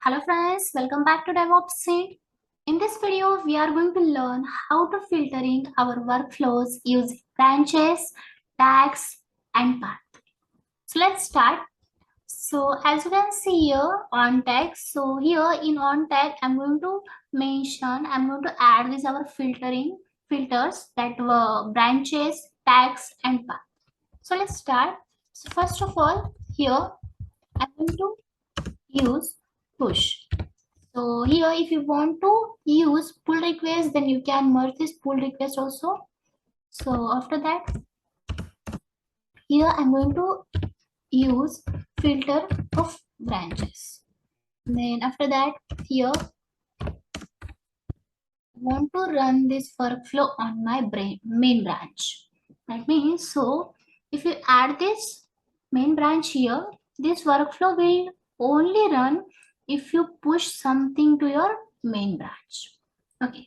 Hello friends, welcome back to DevOps Seed. In this video, we are going to learn how to filtering our workflows using branches, tags, and path. So let's start. So as you can see here on tag, so here in on tag, I'm going to add this our filters that were branches, tags, and path. So let's start. So first of all, here I'm going to use push. So here, if you want to use pull request, then you can merge this pull request also. So after that, here I'm going to use filter of branches. Then after that, here I want to run this workflow on my main branch. That means, so if you add this main branch here, this workflow will only run if you push something to your main branch. Okay.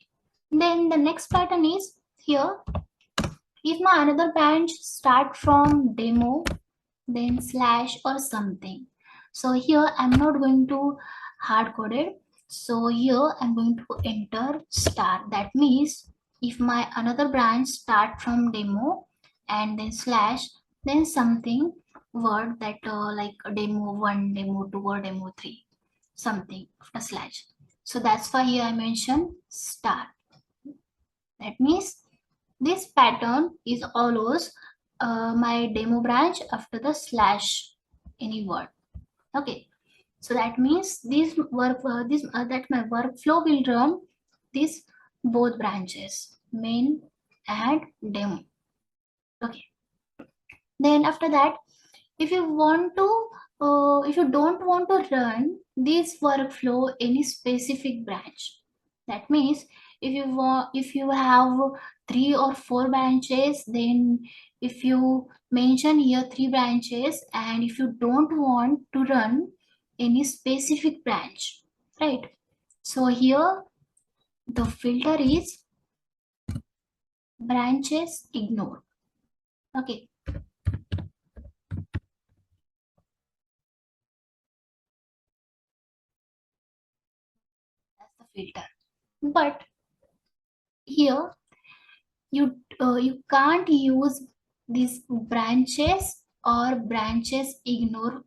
Then the next pattern is here. If my another branch start from demo, then slash or something. So here I'm not going to hard code it. So here I'm going to enter star. That means if my another branch start from demo and then slash, then something word that like demo 1, demo 2 or demo 3, something after slash. So that's why here I mentioned star. That means this pattern is always my demo branch after the slash any word. Okay, so that means this that my workflow will run these both branches, main and demo. Okay, then after that, if you want to if you don't want to run this workflow any specific branch, that means if you have 3 or 4 branches, then if you mention here 3 branches, and if you don't want to run any specific branch, right? So here the filter is branches ignore. Okay, that's the filter. But here you can't use these branches or branches ignore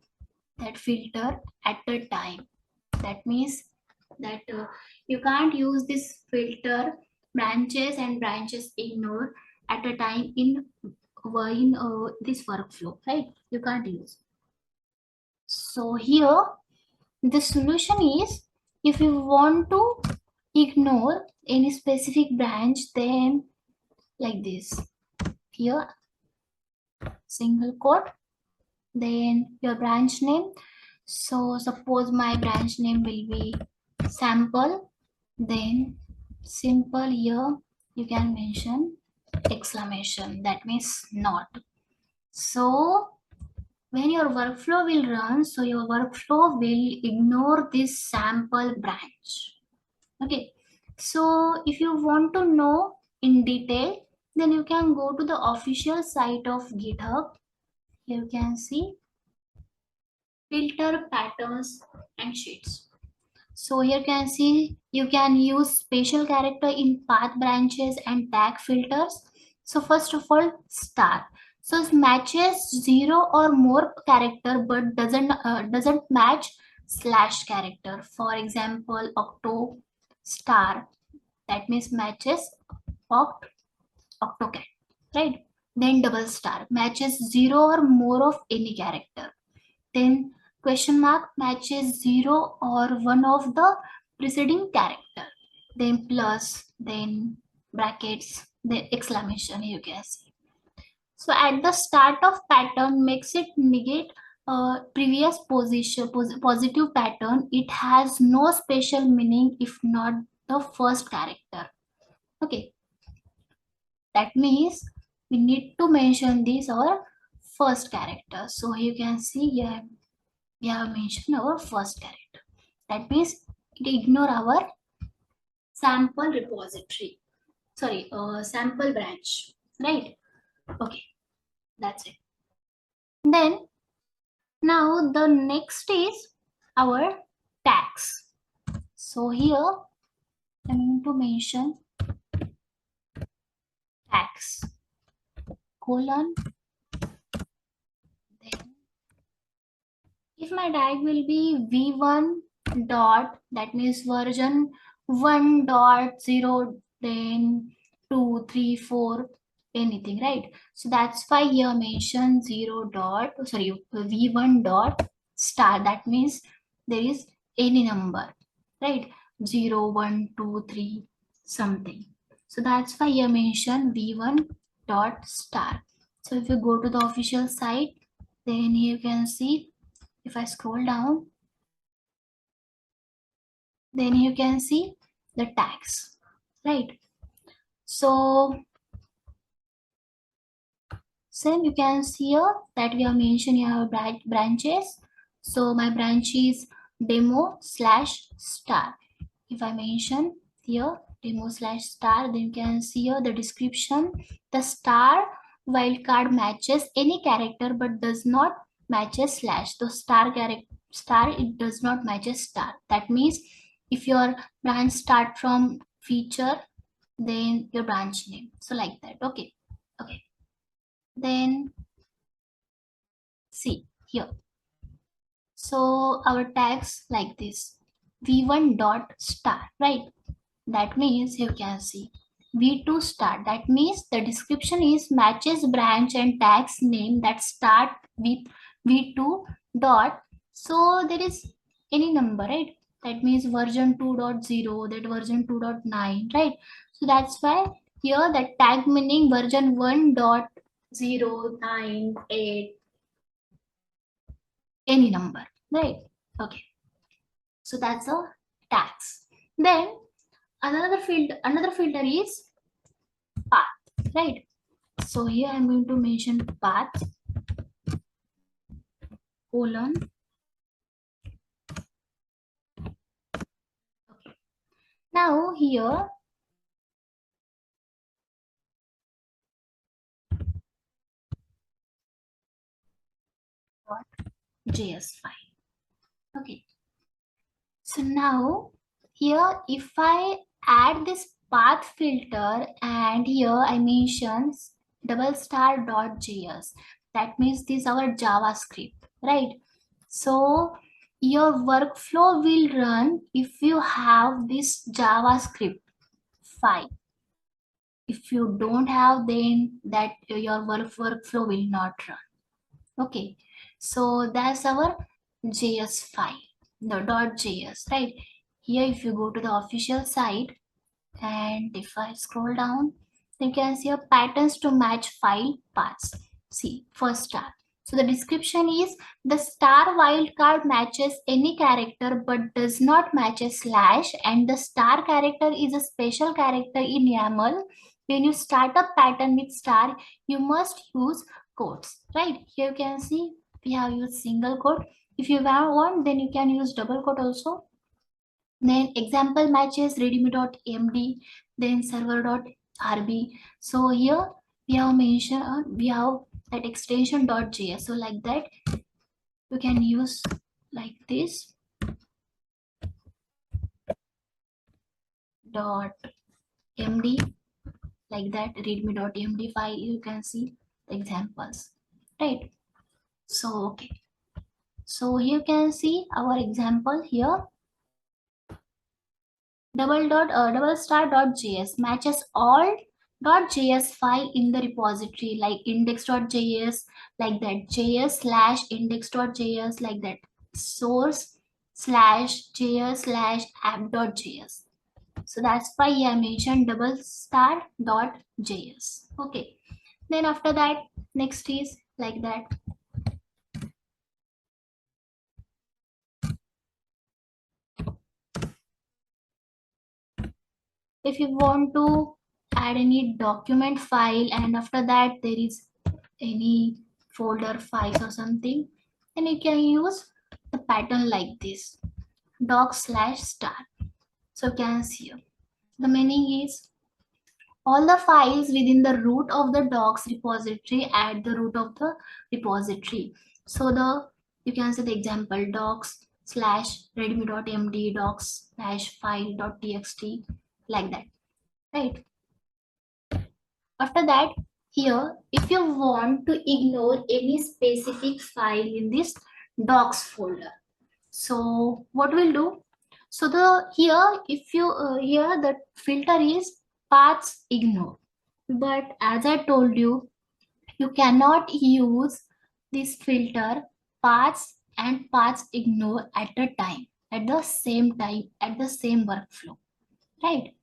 that filter at a time. That means that you can't use this filter branches and branches ignore at a time in this workflow, right? You can't use. So here the solution is, if you want to ignore any specific branch, then like this, here single quote, then your branch name. So suppose my branch name will be sample, then simple, here you can mention exclamation, that means not. So when your workflow will run, so your workflow will ignore this sample branch. Okay, so if you want to know in detail, then you can go to the official site of GitHub. Here you can see filter patterns and sheets. So here you can see you can use special character in path branches and tag filters. So first of all, star. So it matches 0 or more character but doesn't match slash character. For example, octo star, that means matches octocat, right? Then double star matches 0 or more of any character. Then question mark matches 0 or one of the preceding character. Then plus, then brackets, then exclamation, you can see. So at the start of pattern makes it negate previous positive pattern. It has no special meaning if not the first character. Okay, that means we need to mention this our first character. So you can see here we have mentioned our first character. That means it ignore our sample repository. Sorry, sample branch, right? Okay, that's it. Then now the next is our tags. So here I'm going to mention tags colon. Then if my tag will be v1 dot, that means version 1.0, then 2 3 4 anything, right? So that's why here mention 0 dot, sorry, v1 dot star, that means there is any number, right? 0 1 2 3 something. So that's why here mention v1 dot star. So if you go to the official site, then here you can see, if I scroll down, then you can see the tags, right? So same you can see here that we have mentioned you have branches. So my branch is demo slash star. If I mention here demo slash star, then you can see here the description. The star wildcard matches any character but does not matches slash. The star character star, it does not matches star. That means if your branch start from feature, then your branch name. So like that. Okay. Okay. Then see here. So our tags like this v1 dot star, right? That means you can see v2 star, that means the description is matches branch and tags name that start with v2 dot. So there is any number, right? That means version 2.0, that version 2.9, right? So that's why here that tag meaning version 1.098, any number, right? Okay, so that's a tags. Then another filter is path, right? So here I'm going to mention path colon. Okay. Now here .js file. Okay. So now here if I add this path filter and here I mention /.js, that means this is our JavaScript, right? So your workflow will run if you have this JavaScript file. If you don't have, then that your workflow will not run. Okay, so that's our JS file, the .js, right? Here if you go to the official site and if I scroll down, you can see a patterns to match file paths. See, first star. So the description is the star wildcard matches any character but does not match a slash, and the star character is a special character in YAML. When you start a pattern with star, you must use quotes, right? Here you can see we have used single quote. If you want, then you can use double quote also. Then example matches readme.md, then server.rb. So here we have mentioned we have that extension .js. So like that you can use like this .md, like that readme.md file. You can see the examples, right? So okay, so here you can see our example here. Double star .js matches all .js file in the repository, like index.js, like that, js slash index.js, like that, source slash js slash app.js. So that's why I mentioned double star .js. Okay, then after that, next is like that. If you want to add any document file and after that there is any folder files or something, then you can use the pattern like this doc/star. So you can see here the meaning is all the files within the root of the docs repository at the root of the repository. So the, you can see the example docs /readme.md docs /file.txt, like that, right? After that, here, if you want to ignore any specific file in this docs folder, so what we'll do? So the here, if you here the filter is paths ignore, but as I told you, you cannot use this filter paths and paths ignore at the same time, at the same workflow, right?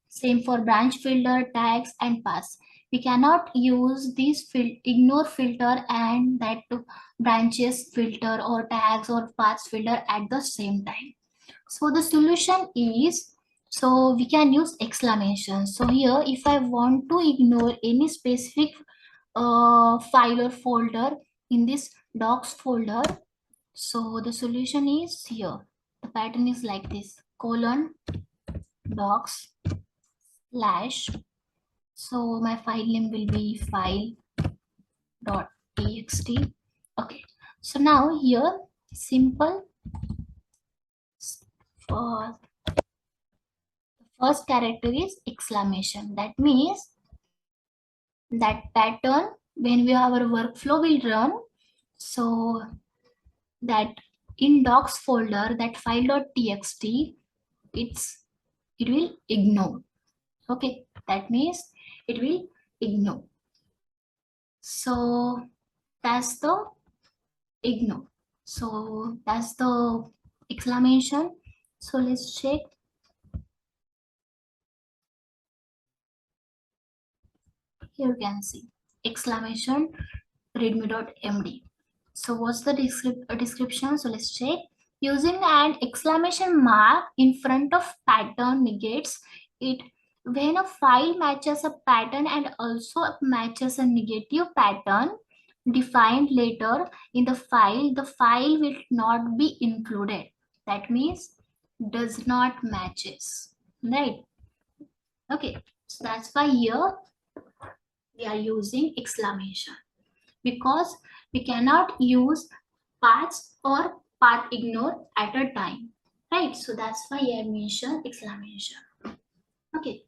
Same for branch filter, tags, and paths. We cannot use this ignore filter and that branches filter or tags or paths filter at the same time. So the solution is, so we can use exclamation. So here, if I want to ignore any specific file or folder in this docs folder, so the solution is here. The pattern is like this: colon docs slash, so my file name will be file.txt. Okay, so now here simple uh, first character is exclamation. That means that pattern when we our workflow will run, so that in docs folder, that file.txt, it will ignore. Okay, that means it will ignore. So that's the ignore. So that's the exclamation. So let's check. Here you can see exclamation readme.md. So what's the description? So let's check. Using an exclamation mark in front of pattern negates it when a file matches a pattern and also matches a negative pattern defined later in the file will not be included. That means does not matches, right? Okay, so that's why here we are using exclamation, because we cannot use paths or path ignore at a time, right? So that's why I mentioned exclamation. Okay,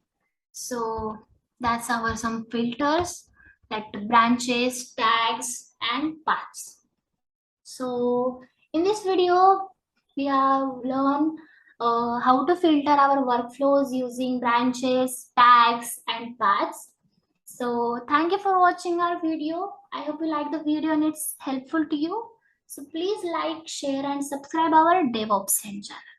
so that's our some filters, like the branches, tags, and paths. So in this video, we have learned how to filter our workflows using branches, tags, and paths. So thank you for watching our video. I hope you like the video and it's helpful to you. So please like, share, and subscribe our DevOps channel.